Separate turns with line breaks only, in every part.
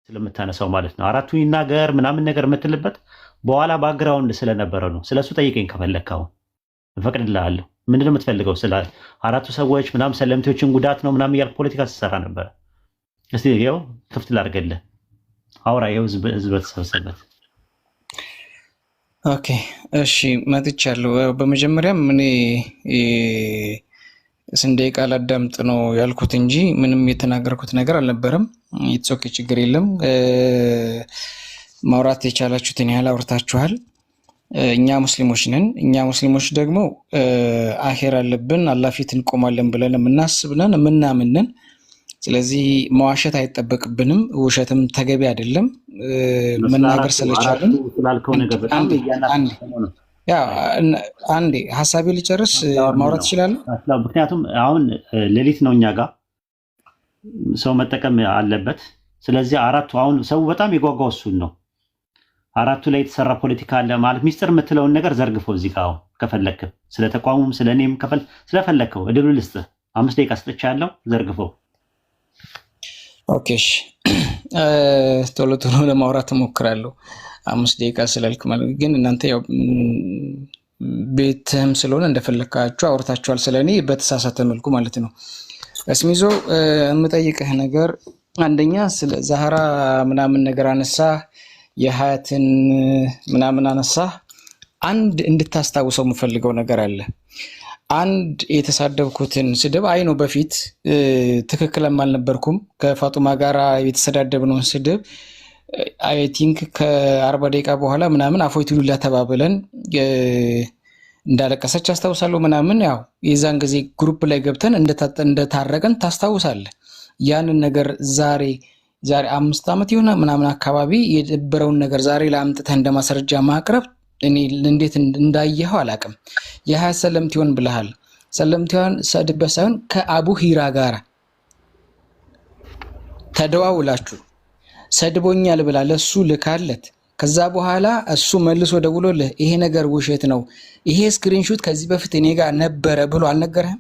ስለምታነሳው ማለት ነው። አራቱ ይናገር ምናምን ነገር የምትልበት በኋላ ባክግራውንድ ስለነበረ ነው። ስለሱ ጠይቀኝ ከፈለግከው እፈቅድልሃለሁ። ምንድን ነው የምትፈልገው? ስለ አራቱ ሰዎች ምናምን ሰለምቴዎችን ጉዳት ነው ምናምን እያልክ ፖለቲካ ስትሰራ ነበረ። እስቲ ይኸው ክፍት ላድርግልህ፣ አውራ። ይኸው ህዝብ በተሰበሰበት።
ኦኬ እሺ፣ መጥቻለሁ። በመጀመሪያም እኔ ስንዴ ቃል አዳምጥ ነው ያልኩት እንጂ ምንም የተናገርኩት ነገር አልነበረም። ይትሶኬ ችግር የለም። ማውራት የቻላችሁትን ያህል አውርታችኋል። እኛ ሙስሊሞች ነን። እኛ ሙስሊሞች ደግሞ አኼር አለብን፣ አላህ ፊት እንቆማለን ብለን የምናስብነን የምናምንን። ስለዚህ መዋሸት አይጠበቅብንም። ውሸትም ተገቢ አይደለም። መናገር ስለቻለን አንዴ ሀሳቤ ልጨርስ፣ ማውራት ይችላል።
ምክንያቱም አሁን ሌሊት ነው እኛ ጋር ሰው መጠቀም አለበት። ስለዚህ አራቱ አሁን ሰው በጣም የጓጓው እሱን ነው። አራቱ ላይ የተሰራ ፖለቲካ አለ ማለት ሚስጥር የምትለውን ነገር ዘርግፈው እዚህ ጋር አሁን ከፈለክ ስለ ተቋሙም ስለ እኔም ስለፈለከው እድሉ ልስጥህ። 5 ደቂቃ ስጥቻለሁ፣ ዘርግፈው።
ኦኬ ቶሎ ቶሎ ለማውራት እሞክራለሁ። 5 ደቂቃ ስላልክ ማለት ግን እናንተ ያው ቤትህም ስለሆነ እንደፈለካችሁ አውርታችኋል ስለኔ በተሳሳተ መልኩ ማለት ነው። እስሚዞ የምጠይቅህ ነገር አንደኛ ስለ ዛህራ ምናምን ነገር አነሳ፣ የሀያትን ምናምን አነሳ። አንድ እንድታስታውሰው የምፈልገው ነገር አለ። አንድ የተሳደብኩትን ስድብ አይ ነው በፊት ትክክልም አልነበርኩም። ከፋጡማ ጋራ የተሰዳደብነውን ስድብ አይ ቲንክ ከ40 ደቂቃ በኋላ ምናምን አፎይቱ ሉላ ተባብለን እንዳለቀሰች አስታውሳለሁ ምናምን። ያው የዛን ጊዜ ግሩፕ ላይ ገብተን እንደታረቀን ታስታውሳለህ። ያንን ነገር ዛሬ 5 ዓመት ይሆና ምናምን አካባቢ የደበረውን ነገር ዛሬ ለአምጥተህ እንደማስረጃ ማቅረብ እኔ እንዴት እንዳየኸው አላቅም። የሀያ ሰለምቲውን ብለሃል። ሰለምቲውን ሰድበህ ሳይሆን ከአቡ ሂራ ጋር ተደዋውላችሁ ሰድቦኛል ብላ ለሱ ልካለት ከዛ በኋላ እሱ መልሶ ደውሎልህ ይሄ ነገር ውሸት ነው፣ ይሄ ስክሪንሾት ከዚህ በፊት እኔ ጋር ነበረ ብሎ አልነገረህም?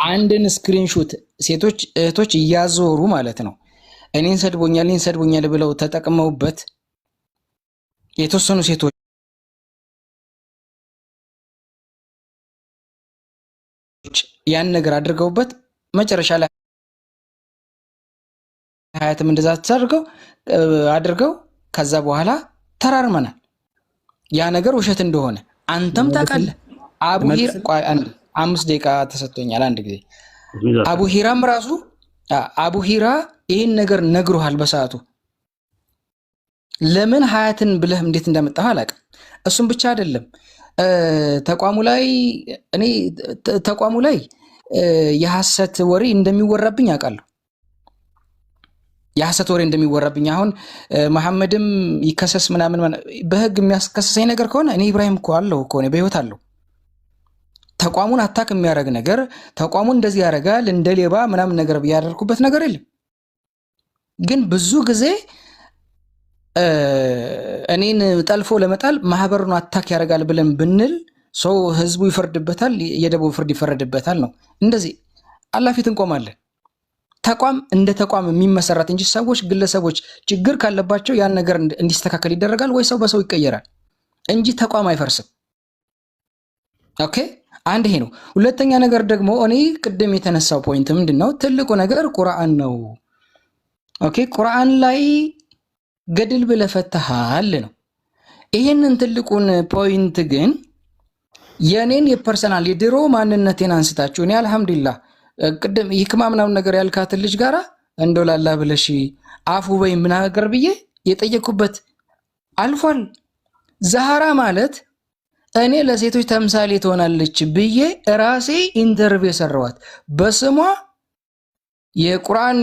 አንድን ስክሪንሾት ሴቶች እህቶች እያዞሩ ማለት ነው እኔን ሰድቦኛል ብለው ተጠቅመውበት የተወሰኑ ሴቶች ያን ነገር አድርገውበት መጨረሻ ላይ ሀያትም እንደዛ አድርገው ከዛ በኋላ ተራርመናል። ያ ነገር ውሸት እንደሆነ አንተም ታውቃለህ። አቡሂር 5 ደቂቃ ተሰጥቶኛል። አንድ ጊዜ አቡሂራም ራሱ አቡሂራ ይህን ነገር ነግሮሃል በሰዓቱ። ለምን ሀያትን ብለህ እንዴት እንዳመጣህ አላውቅም። እሱም ብቻ አይደለም ተቋሙ ላይ የሐሰት ወሬ እንደሚወራብኝ አውቃለሁ። የሐሰት ወሬ እንደሚወራብኝ አሁን መሐመድም ይከሰስ ምናምን በህግ የሚያስከሰሰኝ ነገር ከሆነ እኔ ኢብራሂም እኮ አለሁ እኮ እኔ በህይወት አለሁ። ተቋሙን አታክ የሚያደርግ ነገር ተቋሙን እንደዚህ ያደርጋል እንደ ሌባ ምናምን ነገር ያደርኩበት ነገር የለም። ግን ብዙ ጊዜ እኔን ጠልፎ ለመጣል ማህበሩን አታክ ያደርጋል ብለን ብንል ሰው ህዝቡ ይፈርድበታል፣ የደቡብ ፍርድ ይፈረድበታል ነው። እንደዚህ አላህ ፊት እንቆማለን። ተቋም እንደ ተቋም የሚመሰረት እንጂ ሰዎች ግለሰቦች ችግር ካለባቸው ያን ነገር እንዲስተካከል ይደረጋል ወይ ሰው በሰው ይቀየራል እንጂ ተቋም አይፈርስም። ኦኬ አንድ ይሄ ነው። ሁለተኛ ነገር ደግሞ እኔ ቅድም የተነሳው ፖይንት ምንድነው? ትልቁ ነገር ቁርአን ነው። ኦኬ ቁርአን ላይ ገድል ብለህ ፈተሃል ነው። ይሄንን ትልቁን ፖይንት ግን የኔን የፐርሰናል የድሮ ማንነቴን አንስታችሁ እኔ አልহামዱሊላህ ቅድም ይክማ ምናምን ነገር ያልካትን ልጅ ጋራ እንደው ላላ ብለሽ አፉ በይ ምናገር ብዬ የጠየቁበት አልፏል። ዛህራ ማለት እኔ ለሴቶች ተምሳሌ ትሆናለች ብዬ ራሴ ኢንተርቪው የሰራዋት በስሟ የቁርአን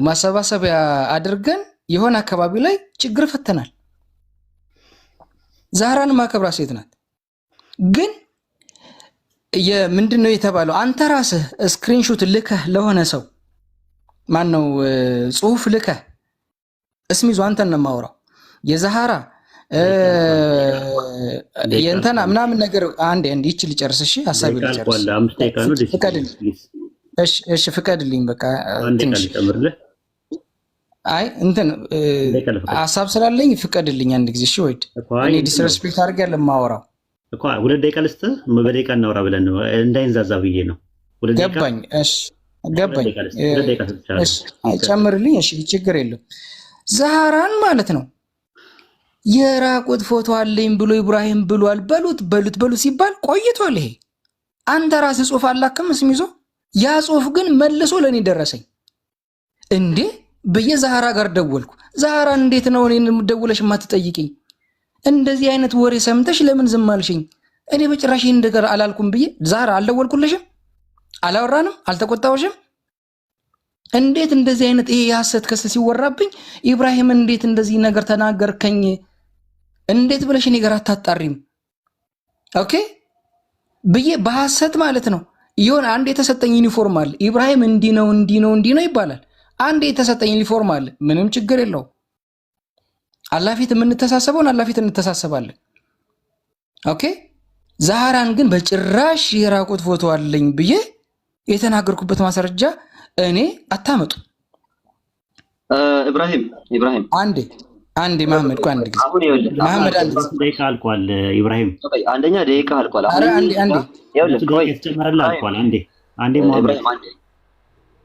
ማሰባሰቢያ አድርገን የሆነ አካባቢ ላይ ችግር ፈተናል። ዛህራን ማከብራ ሴት ናት። ግን ምንድነው የተባለው? አንተ ራስህ ስክሪንሾት ልከህ ለሆነ ሰው ማን ነው ጽሁፍ ልከህ እስሚዞ አንተን ነው የማወራው የዛህራ የእንተና ምናምን ነገር አንዴ ይችል ጨርስ። እሺ ሐሳቤ ልጨርስ። እሺ ፍቀድልኝ በቃ
አንዴ
ትንሽ
ጨምርልህ።
አይ እንትን ሀሳብ ስላለኝ ፍቀድልኝ አንድ ጊዜ። እሺ ወይድ እኔ ዲስሬስፔክት አድርጌ ለማወራው
እኮ 2 ደቂቃ ልስጥህ። በደቂቃ እናውራ ብለን ነው እንዳይንዛዛ ብዬ ነው።
ገባኝ። እሺ ገባኝ። እሺ ጨምርልኝ። እሺ ችግር የለም። ዛህራን ማለት ነው የራቁት ፎቶ አለኝ ብሎ ኢብራሂም ብሏል። በሉት ሲባል ቆይቷል። ይሄ አንተ ራስህ ጽሑፍ አላክም ስም ይዞ ያ ጽሑፍ ግን መልሶ ለእኔ ደረሰኝ እንዴ ብዬ ዛህራ ጋር ደወልኩ። ዛህራ እንዴት ነው እኔን ደውለሽ የማትጠይቅኝ? እንደዚህ አይነት ወሬ ሰምተሽ ለምን ዝም አልሽኝ? እኔ በጭራሽ ይህን ነገር አላልኩም ብዬ ዛህራ አልደወልኩልሽም? አላወራንም? አልተቆጣሁሽም? እንዴት እንደዚህ አይነት ይሄ የሐሰት ክስ ሲወራብኝ ኢብራሂም እንዴት እንደዚህ ነገር ተናገርከኝ እንዴት ብለሽ እኔ ጋር አታጣሪም? ኦኬ ብዬ በሐሰት ማለት ነው ይሁን። አንድ የተሰጠኝ ዩኒፎርም አለ ኢብራሂም እንዲህ ነው ይባላል። አንድ የተሰጠኝ ዩኒፎርም አለ፣ ምንም ችግር የለው። አላፊት የምንተሳሰበውን አላፊት እንተሳሰባለን። ኦኬ ዛህራን ግን በጭራሽ የራቁት ፎቶ አለኝ ብዬ የተናገርኩበት ማስረጃ እኔ አታመጡ።
ኢብራሂም
አንዴ መሐመድ ቆይ አንድ ጊዜ መሐመድ አንድ
ደቂቃ አልቋል። ኢብራሂም
አንደኛ ደቂቃ አልቋል።
አንዴ
አንዴ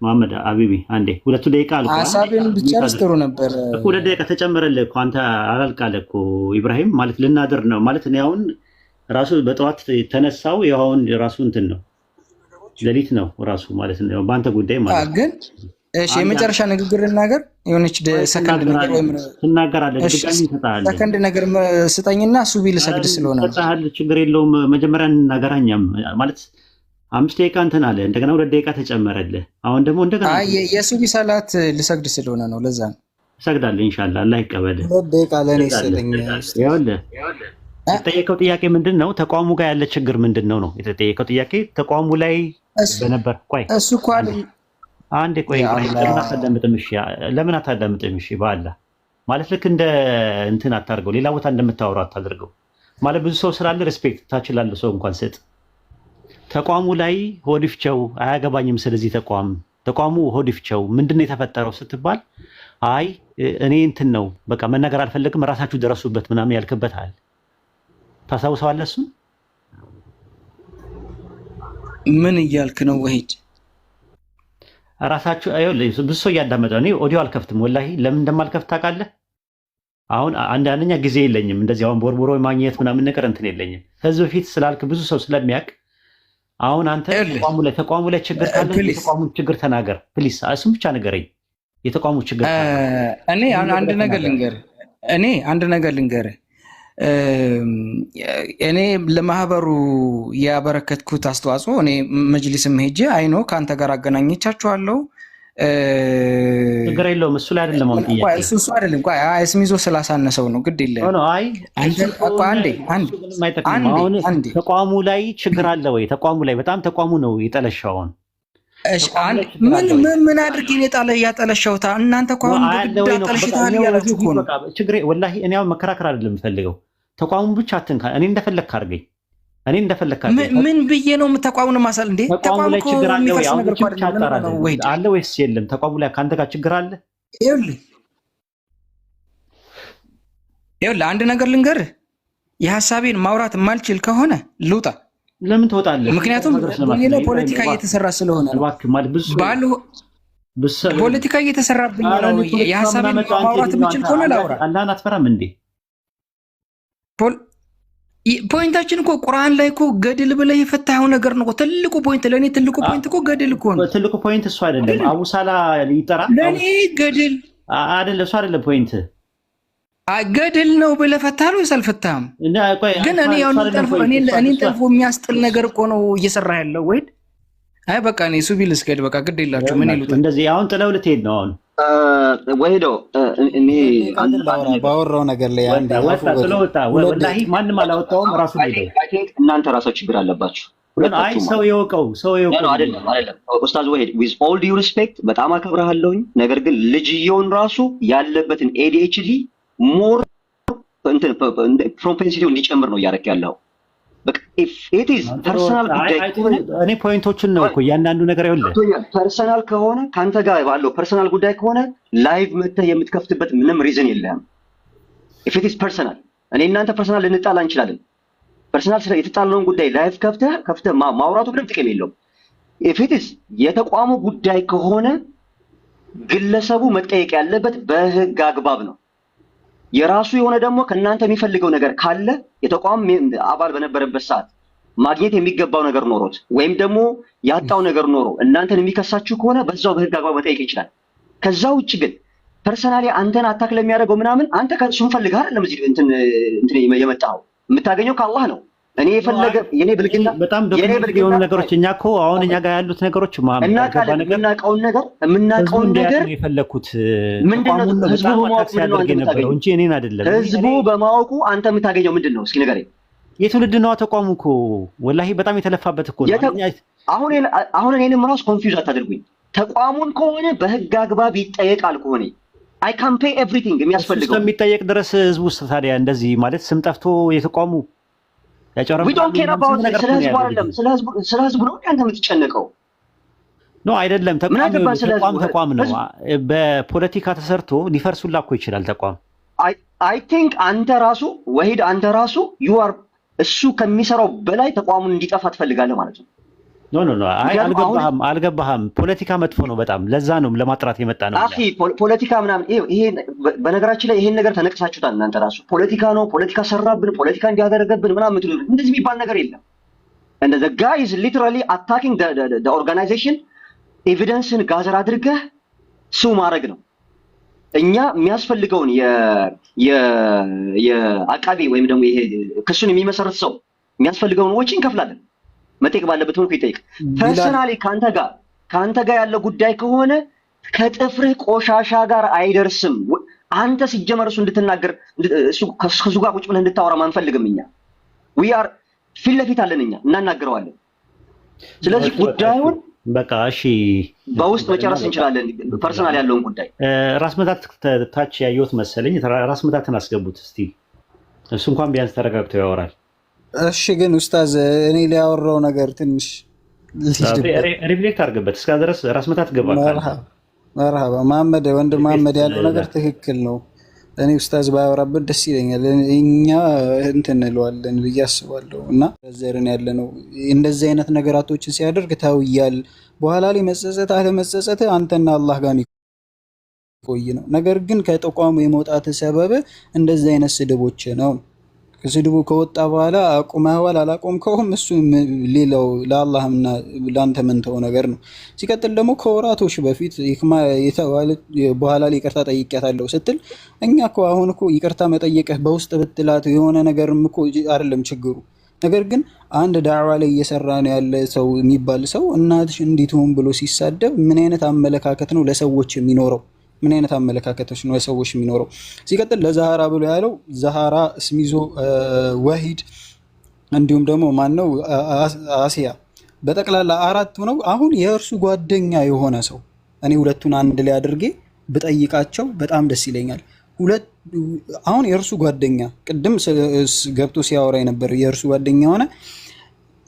መሐመድ አቢቢ አንዴ 2 ደቂቃ አልቋል።
ሐሳቤን ብቻስ ጥሩ ነበር
እኮ 2 ደቂቃ ተጨመረልህ እኮ አንተ አላልቃለ እኮ ኢብራሂም ማለት ልናድር ነው ማለት ነው። አሁን ራሱ በጠዋት ተነሳው ያውን ራሱ እንትን ነው ሌሊት ነው ራሱ ማለት ነው በአንተ ጉዳይ ማለት
ግን እሺ የመጨረሻ ንግግር ልናገር የሆነች ሰከንድ ነገር ወይ
ትናገራለህ ድጋሚ ተጣጣለ
ሰከንድ ነገር ስጠኝና ሱቢ ልሰግድ ስለሆነ
ተጣጣለ ችግር የለውም። መጀመሪያ እናገራኛም ማለት 5 ደቂቃ እንትን አለ እንደገና 2 ደቂቃ ተጨመረልህ። አሁን ደግሞ እንደገና
አይ የሱቢ ሰላት ልሰግድ ስለሆነ ነው ለዛ ነው
ሰግዳለህ ኢንሻአላህ አላህ ይቀበልህ።
2 ደቂቃ ለኔ ይሰጠኝ።
የተጠየቀው ጥያቄ ምንድነው? ተቋሙ ጋር ያለ ችግር ምንድነው ነው የተጠየቀው ጥያቄ። ተቋሙ ላይ በነበር ቆይ
እሱ እኮ
አንዴ ቆይ ለምን አታዳምጥም? እሺ በአላህ ማለት ልክ እንደ እንትን አታርገው፣ ሌላ ቦታ እንደምታወራው አታደርገው። ማለት ብዙ ሰው ስላለ ሪስፔክት ታችላለ ሰው እንኳን ስጥ። ተቋሙ ላይ ሆዲፍቸው አያገባኝም። ስለዚህ ተቋሙ ሆዲፍቸው ምንድነው የተፈጠረው ስትባል አይ እኔ እንትን ነው በቃ መናገር አልፈልግም ራሳችሁ ደረሱበት ምናምን ያልክበታል። ታሳውሰዋለህ? እሱ
ምን እያልክ ነው ወሂድ?
ራሳችሁ ብዙ ሰው እያዳመጠ ነው። ኦዲዮ አልከፍትም ወላሂ። ለምን እንደማልከፍት ታውቃለህ? አሁን አንደኛ ጊዜ የለኝም እንደዚህ አሁን ቦርቦሮ ማግኘት ምናምን ነገር እንትን የለኝም። ከዚህ በፊት ስላልክ ብዙ ሰው ስለሚያውቅ አሁን አንተ ተቋሙ ላይ ችግር ካለ የተቋሙ ችግር ተናገር ፕሊስ። እሱም ብቻ ንገረኝ የተቋሙ ችግር።
እኔ አንድ ነገር ልንገርህ እኔ ለማህበሩ ያበረከትኩት አስተዋጽኦ እኔ መጅሊስም ሄጄ አይኖ ከአንተ ጋር አገናኘቻችኋለሁ።
ችግር የለውም እሱ ላይ አይደለም። አሁን ጥያቄ
እሱ አይደለም። ቆይ ስሚዞ ስላሳነሰው ነው። ግድ የለም።
አይ አንዴ ተቋሙ ላይ ችግር አለ ወይ? ተቋሙ ላይ በጣም ተቋሙ ነው የጠለሻውን።
እሺ ምን አድርጌ ነው ያጠለሻውታ? እናንተ እኮ አሁን ግድ አጠለሽታል ያላችሁ እኮ ነው።
ችግር ወላሂ እኔ አሁን መከራከር አይደለም የምፈልገው። ተቋሙ ብቻ አትንካ። እኔ እንደፈለክ አድርገኝ። ምን ብዬ ነው ተቋሙን ማሳል እንዴ? ተቋሙ ላይ ችግር አለ ወይ? አሁን ብቻ አለ ወይስ የለም? ተቋሙ ላይ ካንተ ጋር ችግር አለ?
ይኸውልህ አንድ ነገር ልንገርህ። የሐሳቤን ማውራት የማልችል ከሆነ ልውጣ።
ለምን ትወጣለህ?
ምክንያቱም ሌላ ፖለቲካ እየተሰራ ስለሆነ ፖለቲካ እየተሰራብኝ ነው። የሐሳቤን ማውራት የምችል ከሆነ ላውራ።
አላህን አትፈራም እንዴ?
ፖይንታችን እኮ ቁርአን ላይ እኮ ገድል ብለህ የፈታኸው ነገር ነው። ትልቁ ፖይንት ለእኔ ትልቁ ፖይንት እኮ ገድል እኮ ነው።
ትልቁ ፖይንት እሱ አይደለም። አቡሳላ ይጠራ
ለእኔ ገድል
አይደለም። እሱ አይደለም ፖይንት
ገድል ነው ብለህ ፈታኸው ወይስ አልፈታህም? ግን እኔን ጠልፎ የሚያስጥል ነገር እኮ ነው እየሰራ ያለው ወይ? አይ በቃ እኔ ሱቢ ልስገድ። በቃ ግድ የላችሁ ምን ይሉት
እንደዚህ አሁን ጥለው ልትሄድ ነው አሁን
ወይዶ እኔ
ባወራው ነገር ላይ አንድ
ወላሂ ማንም አላወጣውም። ራሱ ሄደው
እናንተ ራሳችሁ ችግር አለባችሁ።
አይ ሰው የወቀው
አይደለም። ኡስታዝ ወሂድ with all due respect በጣም አከብርሃለሁኝ። ነገር ግን ልጅየውን ራሱ ያለበትን ADHD ሞር ፕሮፔንሲቲው እንዲጨምር ነው እያደረክ ያለው። በቃ if it is ፐርሰናል ጉዳይ ከሆነ
እኔ ፖይንቶችን ነው እኮ እያንዳንዱ ነገር ይኸውልህ
ፐርሰናል ከሆነ ካንተ ጋር ባለው ፐርሰናል ጉዳይ ከሆነ ላይቭ መተህ የምትከፍትበት ምንም ሪዝን የለህም። if it is personal እኔ እናንተ ፐርሰናል ልንጣላ እንችላለን። ፐርሰናል ስለ የተጣላውን ጉዳይ ላይቭ ከፍተህ ማውራቱ ምንም ጥቅም የለውም። if it is የተቋሙ ጉዳይ ከሆነ ግለሰቡ መጠየቅ ያለበት በህግ አግባብ ነው። የራሱ የሆነ ደግሞ ከእናንተ የሚፈልገው ነገር ካለ የተቋም አባል በነበረበት ሰዓት ማግኘት የሚገባው ነገር ኖሮት ወይም ደግሞ ያጣው ነገር ኖሮ እናንተን የሚከሳችሁ ከሆነ በዛው በህግ አግባብ መጠየቅ ይችላል። ከዛ ውጭ ግን ፐርሰናሊ አንተን አታክ ለሚያደርገው ምናምን አንተ ከሱን ፈልገህ አይደለም እዚህ እንትን የመጣው የምታገኘው ከአላህ ነው። እኔ የፈለገ የኔ ብልግና
በጣም ዶክመንት የሆኑ ነገሮች እኛ እኮ አሁን እኛ ጋር ያሉት ነገሮች
የምናውቀውን ነገር
የፈለኩት
ምንድነው? ህዝቡ በማወቁ
ሲያደርግ የነበረው እንጂ እኔን አይደለም።
ህዝቡ በማወቁ አንተ የምታገኘው ምንድነው? እስኪ ንገረኝ።
የትውልድ ነው ተቋሙ እኮ ወላሂ በጣም የተለፋበት እኮ ነው።
አሁን እኔንም ራስ ኮንፊውዝ አታድርጉኝ። ተቋሙን ከሆነ በህግ አግባብ ይጠየቃል ከሆነ I can pay everything የሚያስፈልገው
እስከሚጠየቅ ድረስ ህዝቡ ውስጥ ታዲያ እንደዚህ ማለት ስም ጠፍቶ የተቋሙ
we don't care about ስለ ህዝቡ አይደለም ስለ ህዝቡ ነው አንተ የምትጨነቀው
ነው አይደለም። ተቋም ነው በፖለቲካ ተሰርቶ ሊፈርሱላ እኮ ይችላል ተቋም።
I think አንተ ራሱ you are እሱ ከሚሰራው በላይ ተቋሙን እንዲጠፋ ትፈልጋለህ ማለት ነው።
ኖ አልገባህም። ፖለቲካ መጥፎ ነው በጣም ለዛ ነው ለማጥራት የመጣ ነው።
አኺ ፖለቲካ ምናምን ይሄ በነገራችን ላይ ይሄን ነገር ተነቅሳችሁታል እናንተ ራሱ ፖለቲካ ነው ፖለቲካ ሰራብን ፖለቲካ እንዲያደርገብን ምናምን ምትሉ እንደዚህ የሚባል ነገር የለም። and the guy is literally attacking the organization ኤቪደንስን ጋዘር አድርገህ ሱ ማድረግ ነው። እኛ የሚያስፈልገውን የአቃቢ ወይም ደግሞ ይሄ ክሱን የሚመሰርት ሰው የሚያስፈልገውን ወጪ እንከፍላለን። መጠየቅ ባለበት መልኩ ይጠይቅ። ፐርሰናሊ ካንተ ጋር ያለው ጉዳይ ከሆነ ከጥፍርህ ቆሻሻ ጋር አይደርስም። አንተ ሲጀመር እሱ እንድትናገር እሱ ከሱ ጋር ቁጭ ብለህ እንድታወራ ማንፈልግም። እኛ we are ፊት ለፊት አለን እኛ እናናግረዋለን። ስለዚህ ጉዳዩን
በቃ እሺ
በውስጥ መጨረስ እንችላለን። ፐርሰናል ያለውን ጉዳይ
ራስ መታት ታች ያየሁት መሰለኝ። ራስ መታትን አስገቡት እስቲ እሱ እንኳን ቢያንስ ተረጋግቶ ያወራል።
እሺ ግን ኡስታዝ እኔ ሊያወራው ነገር ትንሽ
ሪፍሌክት አድርግበት። እስከ ድረስ ራስ መታት ገባል።
መርሃባ መሐመድ ወንድም መሐመድ ያለው ነገር ትክክል ነው። እኔ ኡስታዝ ባያወራበት ደስ ይለኛል። እኛ እንትን እንለዋለን ብዬ አስባለሁ። እና ዘርን ያለ ነው እንደዚህ አይነት ነገራቶችን ሲያደርግ ታውያል። በኋላ ላይ መጸጸት አለመጸጸት አንተና አላህ ጋር የሚቆይ ነው። ነገር ግን ከተቋሙ የመውጣት ሰበብ እንደዚህ አይነት ስድቦች ነው። ከስድቡ ከወጣ በኋላ አቁመዋል አላቆምከውም እሱ ሌላው ለአላህና ለአንተ መንተው ነገር ነው። ሲቀጥል ደግሞ ከወራቶች በፊት ይክማ የተባለ በኋላ ላይ ይቅርታ ጠይቄያታለሁ ስትል እኛ እኮ አሁን እኮ ይቅርታ መጠየቅህ በውስጥ ብትላት የሆነ ነገርም እኮ አይደለም ችግሩ። ነገር ግን አንድ ዳዕዋ ላይ እየሰራ ነው ያለ ሰው የሚባል ሰው እናትሽ እንዲትሆን ብሎ ሲሳደብ ምን አይነት አመለካከት ነው ለሰዎች የሚኖረው? ምን አይነት አመለካከቶች ነው ለሰዎች የሚኖረው? ሲቀጥል ለዛሃራ ብሎ ያለው ዛሃራ እስሚዞ ወሂድ እንዲሁም ደግሞ ማን ነው አሲያ በጠቅላላ አራቱ ነው። አሁን የእርሱ ጓደኛ የሆነ ሰው እኔ ሁለቱን አንድ ላይ አድርጌ ብጠይቃቸው በጣም ደስ ይለኛል። አሁን የእርሱ ጓደኛ ቅድም ገብቶ ሲያወራ የነበረው የእርሱ ጓደኛ ሆነ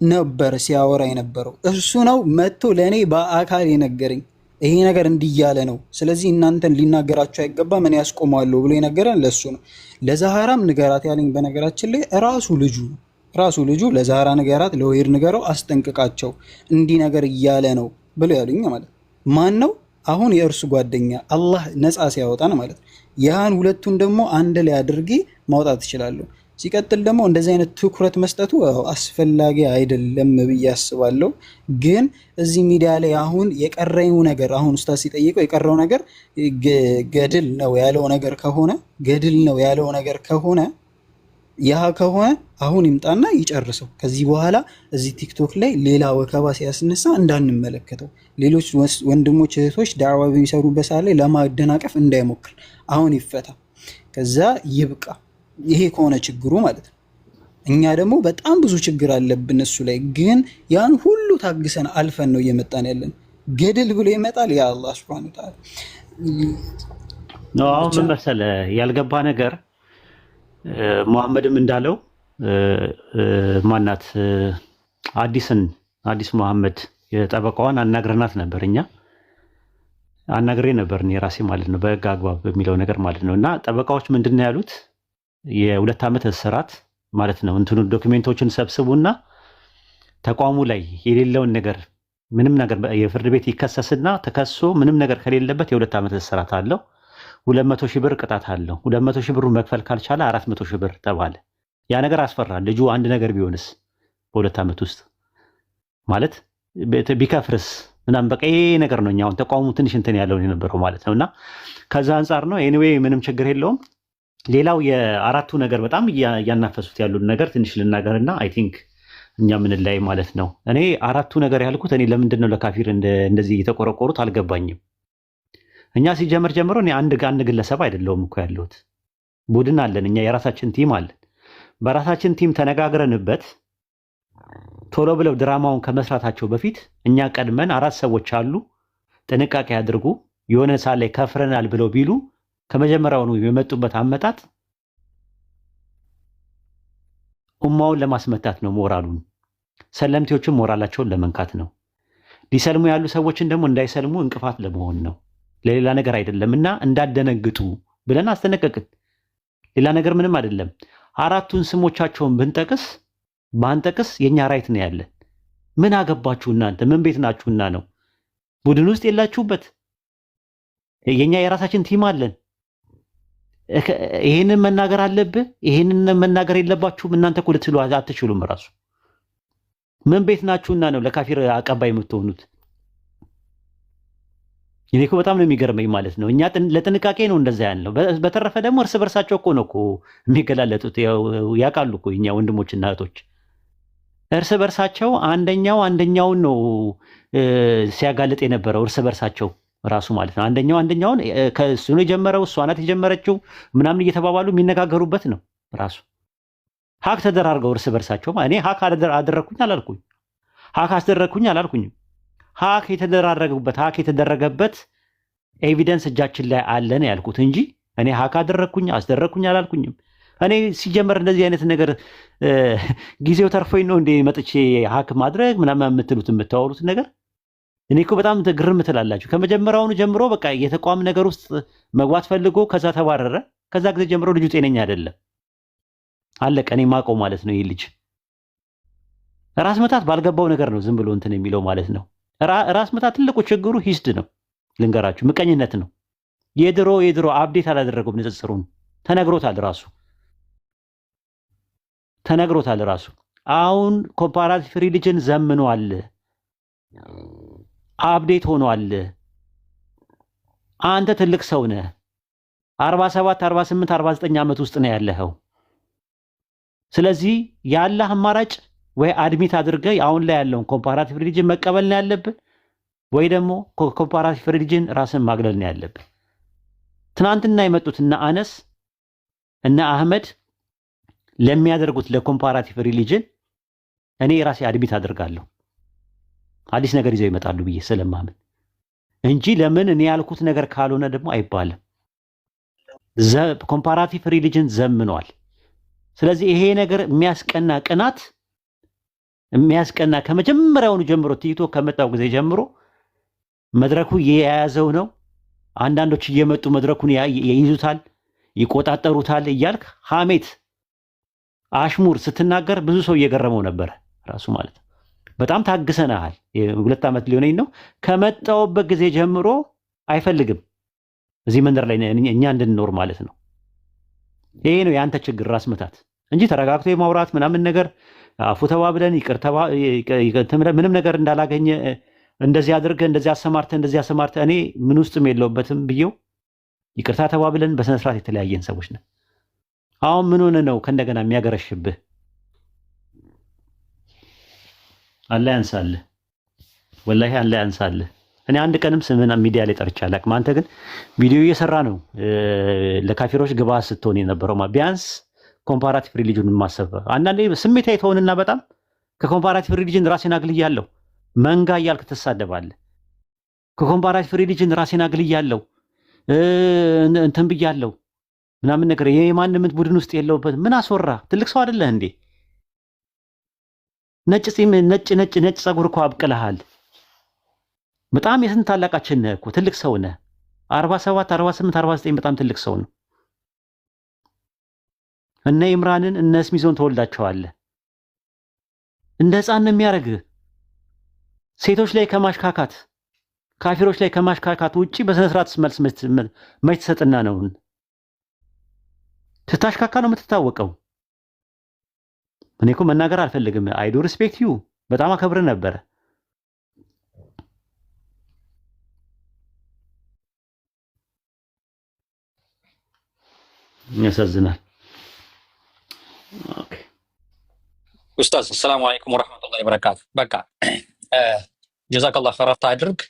ነበር ሲያወራ የነበረው እርሱ ነው መጥቶ ለእኔ በአካል የነገረኝ ይሄ ነገር እንዲያለ ነው። ስለዚህ እናንተን ሊናገራችሁ አይገባም እኔ ያስቆማለሁ ብሎ የነገረን ለሱ ነው። ለዛሃራም ንገራት ያለኝ በነገራችን ላይ ራሱ ልጁ ለዛሃራ ንገራት፣ ለወሂድ ንገረው፣ አስጠንቅቃቸው እንዲህ ነገር እያለ ነው ብሎ ያሉኝ ማለት ማን ነው? አሁን የእርሱ ጓደኛ አላህ ነፃ ሲያወጣን ማለት ነው። ያን ሁለቱን ደግሞ አንድ ላይ አድርጌ ማውጣት እችላለሁ። ሲቀጥል ደግሞ እንደዚህ አይነት ትኩረት መስጠቱ አስፈላጊ አይደለም ብዬ አስባለሁ። ግን እዚህ ሚዲያ ላይ አሁን የቀረው ነገር አሁን ኡስታዝ ሲጠይቀው የቀረው ነገር ገድል ነው ያለው ነገር ከሆነ ያ ከሆነ አሁን ይምጣና ይጨርሰው። ከዚህ በኋላ እዚህ ቲክቶክ ላይ ሌላ ወከባ ሲያስነሳ እንዳንመለከተው፣ ሌሎች ወንድሞች እህቶች ዳዕዋ በሚሰሩበት ሰዓት ላይ ለማደናቀፍ እንዳይሞክር አሁን ይፈታ፣ ከዛ ይብቃ። ይሄ ከሆነ ችግሩ ማለት ነው። እኛ ደግሞ በጣም ብዙ ችግር አለብን እሱ ላይ፣ ግን ያን ሁሉ ታግሰን አልፈን ነው እየመጣን ያለን። ገድል ብሎ ይመጣል ያ አላህ Subhanahu Wa Ta'ala
ነው። አሁን ምን መሰለህ ያልገባ ነገር ሙሐመድም እንዳለው ማናት አዲስ መሐመድ የጠበቃዋን አናግረናት ነበር። እኛ አናግሬ ነበር እኔ ራሴ ማለት ነው፣ በህግ አግባብ በሚለው ነገር ማለት ነው። እና ጠበቃዎች ምንድን ነው ያሉት? የ2 ዓመት እስራት ማለት ነው። እንትኑ ዶክሜንቶችን ሰብስቡና ተቋሙ ላይ የሌለውን ነገር ምንም ነገር የፍርድ ቤት ይከሰስና ተከሶ ምንም ነገር ከሌለበት የ2 ዓመት እስራት አለው፣ 200 ሺህ ብር ቅጣት አለው። 200 ሺህ ብሩን መክፈል ካልቻለ 400 ሺህ ብር ተባለ። ያ ነገር አስፈራል። ልጁ አንድ ነገር ቢሆንስ በ2 ዓመት ውስጥ ማለት ቢከፍርስ ምናምን በቃ ይሄ ነገር ነው። አሁን ተቋሙ ትንሽ እንትን ያለው የነበረው ማለት ነውና ከዛ አንጻር ነው። ኤኒዌይ ምንም ችግር የለውም። ሌላው የአራቱ ነገር በጣም እያናፈሱት ያሉን ነገር ትንሽ ልናገርና አይ ቲንክ እኛ ምን ላይ ማለት ነው። እኔ አራቱ ነገር ያልኩት እኔ ለምንድን ነው ለካፊር እንደዚህ የተቆረቆሩት አልገባኝም። እኛ ሲጀመር ጀምሮ እኔ አንድ ግለሰብ አይደለሁም እኮ ያለሁት፣ ቡድን አለን። እኛ የራሳችን ቲም አለን። በራሳችን ቲም ተነጋግረንበት ቶሎ ብለው ድራማውን ከመስራታቸው በፊት እኛ ቀድመን 4 ሰዎች አሉ ጥንቃቄ አድርጉ የሆነ ሰዓት ላይ ከፍረናል ብለው ቢሉ ከመጀመሪያውኑ የመጡበት አመጣጥ ኡማውን ለማስመታት ነው። ሞራሉን ሰለምቴዎችን ሞራላቸውን ለመንካት ነው። ሊሰልሙ ያሉ ሰዎችን ደግሞ እንዳይሰልሙ እንቅፋት ለመሆን ነው፣ ለሌላ ነገር አይደለምና እንዳደነግጡ ብለን አስጠነቀቅን። ሌላ ነገር ምንም አይደለም። 4ቱን ስሞቻቸውን ብንጠቅስ ባንጠቅስ የኛ ራይት ነው ያለን። ምን አገባችሁ እናንተ? ምን ቤት ናችሁና ነው? ቡድን ውስጥ የላችሁበት። የኛ የራሳችን ቲም አለን። ይሄንን መናገር አለብህ፣ ይሄንን መናገር የለባችሁም እናንተ እኮ ልትሉ አትችሉም። ራሱ ምን ቤት ናችሁና ነው ለካፊር አቀባይ የምትሆኑት? እኔ እኮ በጣም ነው የሚገርመኝ ማለት ነው። እኛ ለጥንቃቄ ነው እንደዛ ያልነው። በተረፈ ደግሞ እርስ በርሳቸው እኮ ነው እኮ የሚገላለጡት። ያውቃሉ እኮ የኛ ወንድሞችና እህቶች እርስ በርሳቸው አንደኛውን ነው ሲያጋልጥ የነበረው እርስ በርሳቸው ራሱ ማለት ነው። አንደኛውን ከእሱ ነው የጀመረው፣ እሷ ናት የጀመረችው ምናምን እየተባባሉ የሚነጋገሩበት ነው ራሱ። ሀክ ተደራርገው እርስ በርሳቸው። እኔ ሀክ አደረግኩኝ አላልኩኝ፣ ሀክ አስደረግኩኝ አላልኩኝም። ሀክ የተደረገበት ኤቪደንስ እጃችን ላይ አለን ያልኩት እንጂ እኔ ሀክ አስደረግኩኝ አላልኩኝም። እኔ ሲጀመር እንደዚህ አይነት ነገር ጊዜው ተርፎኝ ነው እንደ መጥቼ ሀክ ማድረግ ምናምን የምታወሩት ነገር እኔ እኮ በጣም ግርም ትላላችሁ። ከመጀመሪያውኑ ጀምሮ በቃ የተቋም ነገር ውስጥ መግባት ፈልጎ ከዛ ተባረረ። ከዛ ጊዜ ጀምሮ ልጁ ጤነኛ አይደለም፣ አለቀ። እኔ ማውቀው ማለት ነው። ይህ ልጅ ራስ መታት ባልገባው ነገር ነው ዝም ብሎ እንትን የሚለው ማለት ነው። ራስ መታት ትልቁ ችግሩ ሂስድ ነው፣ ልንገራችሁ፣ ምቀኝነት ነው። የድሮ አፕዴት አላደረገውም። ንጽጽሩን ተነግሮታል ራሱ። አሁን ኮምፓራቲቭ ሪሊጅን ዘምኗል፣ አፕዴት ሆኗል። አንተ ትልቅ ሰው ነህ፣ 47 48 49 ዓመት ውስጥ ነው ያለኸው። ስለዚህ ያለህ አማራጭ ወይ አድሚት አድርገህ አሁን ላይ ያለውን ኮምፓራቲቭ ሪሊጅን መቀበል ነው ያለብን፣ ወይ ደግሞ ኮምፓራቲቭ ሪሊጅን ራስን ማግለል ነው ያለብን። ትናንትና የመጡት እነ አነስ እነ አህመድ ለሚያደርጉት ለኮምፓራቲቭ ሪሊጅን እኔ ራሴ አድሚት አድርጋለሁ፣ አዲስ ነገር ይዘው ይመጣሉ ብዬ ስለማምን እንጂ ለምን እኔ ያልኩት ነገር ካልሆነ ደግሞ አይባልም። ኮምፓራቲቭ ሪሊጅን ዘምኗል። ስለዚህ ይሄ ነገር የሚያስቀና ከመጀመሪያውኑ ጀምሮ ቲክቶክ ከመጣው ጊዜ ጀምሮ መድረኩ የያዘው ነው። አንዳንዶች እየመጡ መድረኩን ይይዙታል፣ ይቆጣጠሩታል እያልክ ሐሜት አሽሙር ስትናገር ብዙ ሰው እየገረመው ነበር ራሱ ማለት ነው። በጣም ታግሰናል። 2 ዓመት ሊሆነኝ ነው። ከመጣውበት ጊዜ ጀምሮ አይፈልግም እዚህ መንደር ላይ እኛ እንድንኖር ማለት ነው። ይሄ ነው ያንተ ችግር ራስ መታት እንጂ ተረጋግቶ የማውራት ምናምን ነገር አፉ ተባብለን ምንም ነገር እንዳላገኘ እንደዚህ አድርገህ እንደዚህ አሰማርተህ እኔ ምን ውስጥም የለውበትም ብዬው ይቅርታ ተባብለን በስነ ስርዓት የተለያየን ሰዎች ነን። አሁን ምን ሆነ ነው ከእንደገና የሚያገረሽብህ? አላህ ያንሳልህ፣ ወላሂ አላህ ያንሳልህ። እኔ አንድ ቀንም ስምህን ሚዲያ ላይ ጠርቼ አላውቅም። አንተ ግን ቪዲዮ እየሰራ ነው ለካፊሮች ግብአት ስትሆን የነበረው። ቢያንስ ኮምፓራቲቭ ሪሊጅኑን ማሰብ አንዳንዴ ስሜታዊ ትሆንና በጣም ከኮምፓራቲቭ ሪሊጅን ራሴን አግልያለሁ መንጋ እያልክ ትሳደባለህ። ከኮምፓራቲቭ ሪሊጅን ራሴን አግልያለሁ እንትን ብያለሁ ምናምን ነገር የማንም ቡድን ውስጥ የለውበት ምን አስወራ? ትልቅ ሰው አይደለህ እንዴ? ነጭ ጺም ነጭ ጸጉር እኮ አብቅልሃል። በጣም የስንት ታላቃችን ነህ እኮ ትልቅ ሰው ነህ። 47 48 49 በጣም ትልቅ ሰው ነው። እነ ኢምራንን እነ ስሚዞን ተወልዳቸዋለህ። እንደ ህፃን ነው የሚያደርግህ። ሴቶች ላይ ከማሽካካት ካፊሮች ላይ ከማሽካካት ውጪ በስነ ስርዓት መልስ መች ትሰጥና ነው? ስታሽካካ ነው የምትታወቀው። እኔ እኮ መናገር አልፈልግም። አይ ዱ ሪስፔክት ዩ በጣም አከብር ነበረ። ያሳዝናል። ኦኬ
ኡስታዝ ሰላም አለይኩም ወራህመቱላሂ ወበረካቱ። በቃ ጀዛከላህ ፈረፍታ አድርግ።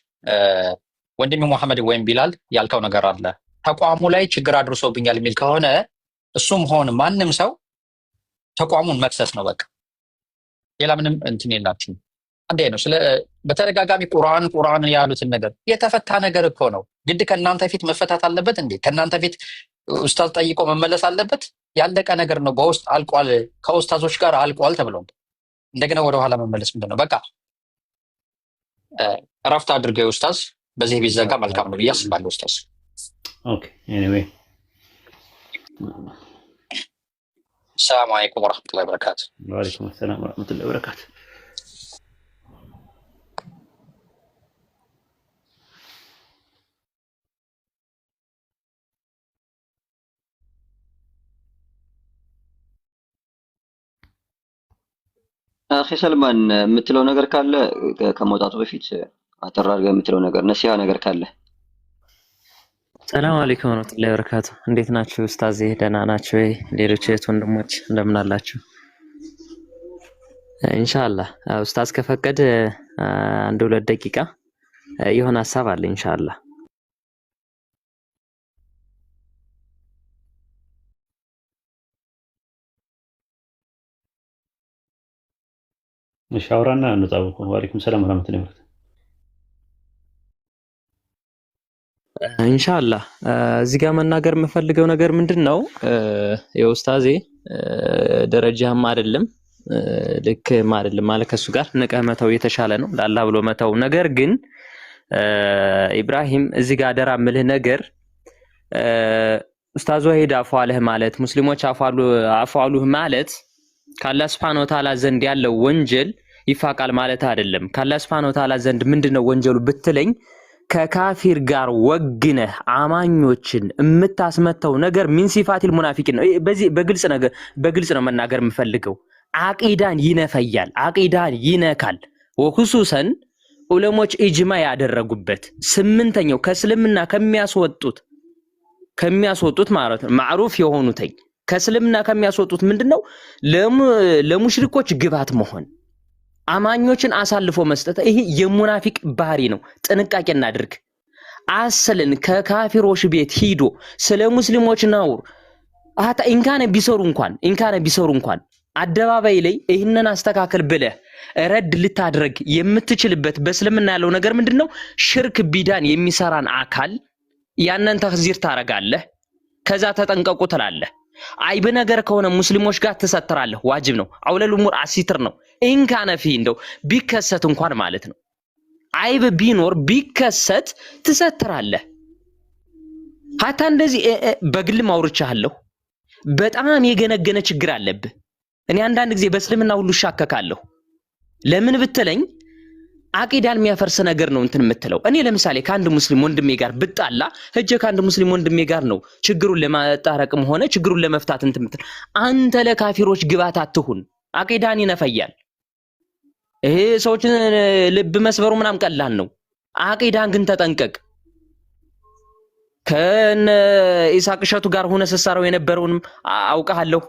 ወንድሜ መሐመድ ወይም ቢላል ያልከው ነገር አለ ተቋሙ ላይ ችግር አድርሶብኛል የሚል ከሆነ እሱም ሆነ ማንም ሰው ተቋሙን መክሰስ ነው። በቃ ሌላ ምንም እንትን የላችሁም። አንዴ ነው ስለ በተደጋጋሚ ቁርአን ያሉትን ነገር የተፈታ ነገር እኮ ነው። ግድ ከእናንተ ፊት መፈታት አለበት እንዴ? ከእናንተ ፊት ኡስታዝ ጠይቆ መመለስ አለበት? ያለቀ ነገር ነው። በውስጥ አልቋል፣ ከኡስታዞች ጋር አልቋል ተብሎ እንደገና ወደ ኋላ መመለስ ምንድነው? በቃ ረፍት አድርገው ኡስታዝ። በዚህ ቢዘጋ መልካም ነው ብዬ አስባለሁ ኡስታዝ።
ኦኬ ኤኒዌይ
ሰላም አለይኩም ወራህመቱላሂ ወበረካቱ።
ወአለይኩም ሰላም ወራህመቱላሂ ወበረካቱ።
አኺ ሰልማን የምትለው ነገር ካለ ከመውጣቱ በፊት አጠር አድርገህ የምትለው ነገር ነሲሃ ነገር ካለ።
ሰላም አለይኩም ወራህመቱላሂ ወበረካቱ። እንዴት ናችሁ ኡስታዝ? ደህና ናችሁ ወይ? ሌሎች እህት ወንድሞች እንደምን አላችሁ? ኢንሻአላህ ኡስታዝ ከፈቀደ 1-2 ደቂቃ የሆነ ሐሳብ አለ ኢንሻአላህ።
ሻውራና እንጣውቁ። ወአለይኩም ሰላም ወራህመቱላሂ ወበረካቱ።
ኢንሻአላህ እዚህ ጋር መናገር የምፈልገው ነገር ምንድነው? የኡስታዜ ደረጃም አይደለም ልክም አይደለም ማለት ከሱ ጋር ንቀህ መተው የተሻለ ነው ለአላህ ብሎ መተው። ነገር ግን ኢብራሂም እዚህ ጋር አደራ ምልህ ነገር ኡስታዙ ሄዳ አፏለህ ማለት ሙስሊሞች አፏሉህ ማለት ከአላህ Subhanahu Wa Ta'ala ዘንድ ያለው ወንጀል ይፋቃል ማለት አይደለም። ከአላህ Subhanahu Wa Ta'ala ዘንድ ምንድነው ወንጀሉ ብትለኝ ከካፊር ጋር ወግነህ አማኞችን የምታስመተው ነገር ሚን ሲፋቲል ሙናፊቂን ነው። በዚህ በግልጽ ነው መናገር የምፈልገው። አቂዳን ይነፈያል፣ አቂዳን ይነካል። ወኹሱሰን ዑለሞች ኢጅማ ያደረጉበት 8ኛው ከእስልምና ከሚያስወጡት ማለት ነው ማዕሩፍ የሆኑትኝ ከእስልምና ከሚያስወጡት ምንድነው? ለሙሽሪኮች ግባት መሆን፣ አማኞችን አሳልፎ መስጠት። ይሄ የሙናፊቅ ባህሪ ነው። ጥንቃቄ እናድርግ። አሰልን ከካፊሮች ቤት ሂዶ ስለ ሙስሊሞች ናውር አታ ኢንካነ ቢሰሩ እንኳን አደባባይ ላይ ይህንን አስተካከል ብለህ ረድ ልታድርግ የምትችልበት በእስልምና ያለው ነገር ምንድነው? ሽርክ ቢዳን የሚሰራን አካል ያንን ተኽዚር ታረጋለህ። ከዛ ተጠንቀቁ ትላለህ። አይብ ነገር ከሆነ ሙስሊሞች ጋር ተሰትራለህ። ዋጅብ ነው። አውለል ኡሙር አሲትር ነው። ኢንካነ ፊ እንደው ቢከሰት እንኳን ማለት ነው አይብ ቢኖር ቢከሰት ትሰትራለህ። ሀታ እንደዚህ በግል ማውርቻለሁ። በጣም የገነገነ ችግር አለብህ። እኔ አንዳንድ ጊዜ በእስልምና ሁሉ ሻከካለሁ። ለምን ብትለኝ አቂዳን የሚያፈርስ ነገር ነው እንትን የምትለው። እኔ ለምሳሌ ከአንድ ሙስሊም ወንድሜ ጋር ብጣላ ሄጄ ከአንድ ሙስሊም ወንድሜ ጋር ነው ችግሩን ለማጣረቅም ሆነ ችግሩን ለመፍታት እንትን የምትል። አንተ ለካፊሮች ግባት አትሁን። አቂዳን ይነፈያል። ይሄ ሰዎችን ልብ መስበሩ ምናም ቀላል ነው። አቂዳን ግን ተጠንቀቅ። ከነ ኢሳቅ እሸቱ ጋር ሆነ ሰሳራው የነበረውንም አውቃለሁ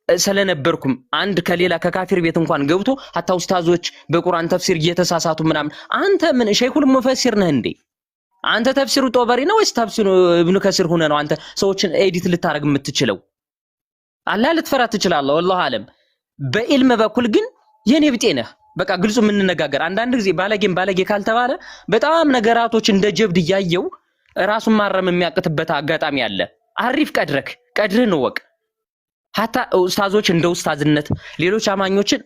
ስለነበርኩም አንድ ከሌላ ከካፊር ቤት እንኳን ገብቶ ሀታ ኡስታዞች በቁርአን ተፍሲር እየተሳሳቱ ምናምን አንተ ምን ሸይኹል ሙፈሲር ነህ እንዴ? አንተ ተፍሲሩ ጦበሪ ነው ወይስ ተፍሲሩ ኢብኑ ከሲር ሆነ ነው አንተ ሰዎችን ኤዲት ልታረግ የምትችለው? አላህ ልትፈራ ትችላለህ። ወላሂ አለም በኢልም በኩል ግን የኔ ብጤ ነህ። በቃ ግልጹ የምንነጋገር። አንዳንድ ጊዜ ባለጌ ካልተባለ በጣም ነገራቶች እንደ ጀብድ እያየው ራሱን ማረም የሚያቅትበት አጋጣሚ አለ። አሪፍ ቀድርህን ወቅ ሀታ ኡስታዞች እንደ ኡስታዝነት ሌሎች አማኞችን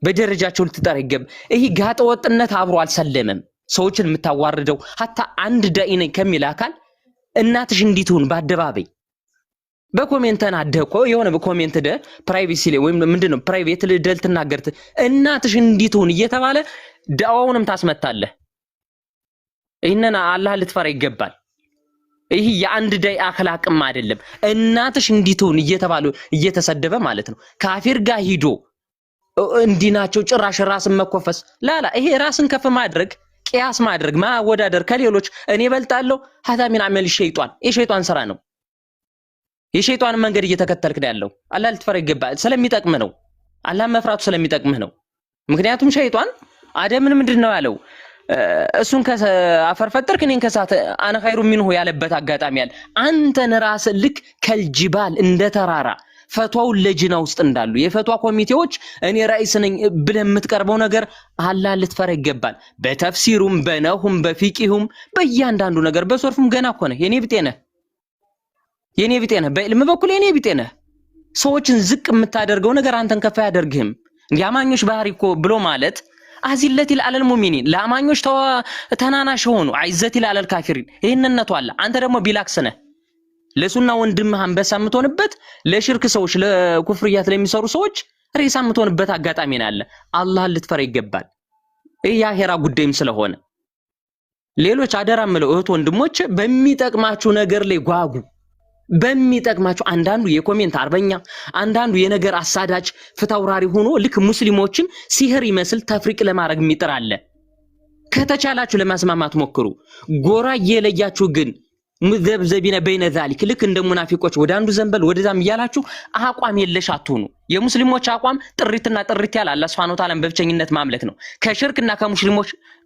በደረጃቸው ልትጠራ ይገባ። ይሄ ጋጠ ወጥነት አብሮ አልሰለመም። ሰዎችን የምታዋርደው ሀታ አንድ ዳኢ ነኝ ከሚል አካል እናትሽ እንዲትሁን በአደባባይ በኮሜንተን አደኮ የሆነ በኮሜንት ፕራይቬሲ ላይ ወይም ምንድነው ፕራይቬት ልደል ተናገርት እናትሽ እንዲትሁን እየተባለ ዳዋውንም ታስመታለህ። ይሄንን አላህ ልትፈራ ይገባል። ይሄ የአንድ ዳኢ አኽላቅም አይደለም። እናትሽ እንዲትሁን እየተባሉ እየተሰደበ ማለት ነው። ካፊር ጋር ሂዶ እንዲናቸው ጭራሽ ራስን መኮፈስ ላላ ይሄ ራስን ከፍ ማድረግ ቅያስ ማድረግ ማወዳደር ከሌሎች እኔ በልጣለሁ ሀታ ሚን አመል ሸይጣን የሸይጣን ስራ ነው። የሸይጣን መንገድ እየተከተልክ ያለው አላህ ልትፈራ ይገባል። ስለሚጠቅም ነው። አላህ መፍራቱ ስለሚጠቅምህ ነው። ምክንያቱም ሸይጣን አደምን ምንድነው ያለው? እሱን ከአፈር ፈጠርክ እኔን ከሳተ አነ ኸይሩ ሚንሁ ያለበት አጋጣሚ አለ። አንተን ራስ ልክ ከልጅባል እንደ ተራራ ፈቷው ለጅና ውስጥ እንዳሉ የፈቷ ኮሚቴዎች እኔ ራይስ ነኝ ብለህ የምትቀርበው ነገር አላህ ልትፈራ ይገባል። በተፍሲሩም በነሁም በፊቂሁም በእያንዳንዱ ነገር በሶርፉም ገና እኮ ነህ የኔ ቢጤ ነህ በዕልም በኩል የኔ ቢጤ ነህ። ሰዎችን ዝቅ የምታደርገው ነገር አንተን ከፍ አያደርግህም። የአማኞች ባህሪ እኮ ብሎ ማለት አዚለቲል አለል ሙእሚኒን ለአማኞች ተናናሽ ሆኑ አይዘቲል አለል ካፊሪን ይሄንነቱ አለ። አንተ ደግሞ ቢላክስ ነህ ለሱና ወንድምህ አንበሳ የምትሆንበት ለሽርክ ሰዎች ለኩፍርያት ለሚሰሩ ሰዎች ሬሳ የምትሆንበት አጋጣሚ ነው ያለ። አላህን ልትፈራ ይገባል። ይሄ የአኺራ ጉዳይም ስለሆነ ሌሎች አደራ ምለው እህት ወንድሞች በሚጠቅማችሁ ነገር ላይ ጓጉ። በሚጠቅማችሁ አንዳንዱ የኮሜንት አርበኛ አንዳንዱ የነገር አሳዳጅ ፍታውራሪ ሆኖ ልክ ሙስሊሞችን ሲህር ይመስል ተፍሪቅ ለማድረግ የሚጥር አለ። ከተቻላችሁ ለማስማማት ሞክሩ። ጎራ እየለያችሁ ግን ሙዘብዘቢነ በይነ ዛሊክ ልክ እንደ ሙናፊቆች ወደ አንዱ ዘንበል ወደዛም እያላችሁ አቋም የለሽ አትሁኑ። የሙስሊሞች አቋም ጥሪት ያለ አላህ Subhanahu Wa Ta'ala በብቸኝነት ማምለክ ነው። ከሽርክና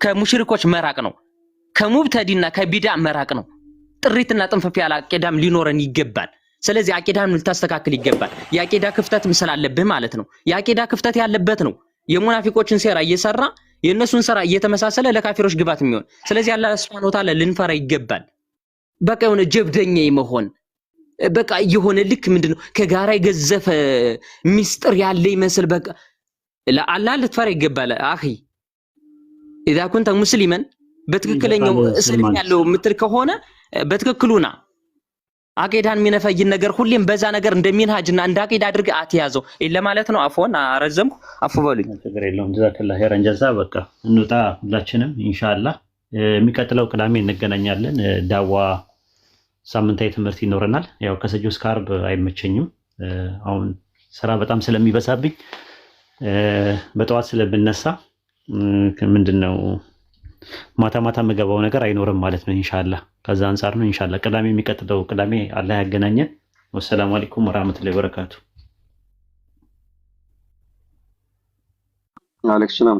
ከሙሽሪኮች መራቅ ነው። ከሙብተዲና ከቢዳ መራቅ ነው። ጥሪትና ጥንፈፍ ያለ አቂዳም ሊኖረን ይገባል። ስለዚህ አቂዳን ልታስተካክል ይገባል። የአቂዳ ክፍተትም ስላለብህ ማለት ነው። የአቂዳ ክፍተት ያለበት ነው የሙናፊቆችን ሴራ እየሰራ የነሱን ሥራ እየተመሳሰለ ለካፊሮች ግባት የሚሆን። ስለዚህ አላህ Subhanahu Wa Ta'ala ልንፈራ ይገባል። በቃ የሆነ ጀብደኛ ይመሆን በቃ የሆነ ልክ ምንድነው ከጋራ የገዘፈ ሚስጥር ያለ ይመስል በቃ ለአላህ ልትፈራ ይገባል። አኺ اذا كنت مسلما በትክክለኛው እስልም ያለው ምትል ከሆነ በትክክሉና አቂዳን ሚነፈይ ነገር ሁሌም በዛ ነገር እንደሚንሃጅና እንዳቂዳ አድርገ አትያዘው ለማለት ነው። አፎን አረዘምኩ አፉ በሉኝ።
ችግር የለውም። ጀዛከላህ ኸይረን ጀዛ። በቃ እንውጣ ሁላችንም ኢንሻአላህ። የሚቀጥለው ቅዳሜ እንገናኛለን። ዳዋ ሳምንታዊ ትምህርት ይኖረናል። ያው ከሰኞ እስከ ዓርብ አይመቸኝም። አሁን ስራ በጣም ስለሚበዛብኝ በጠዋት ስለምነሳ ምንድነው ማታ የምገባው ነገር አይኖርም ማለት ነው ኢንሻአላህ። ከዛ አንፃር ነው ኢንሻአላህ ቅዳሜ የሚቀጥለው ቅዳሜ አላህ ያገናኘን። ወሰላሙ አለይኩም ወራህመቱላሂ ወበረካቱ።
አለይኩም ሰላም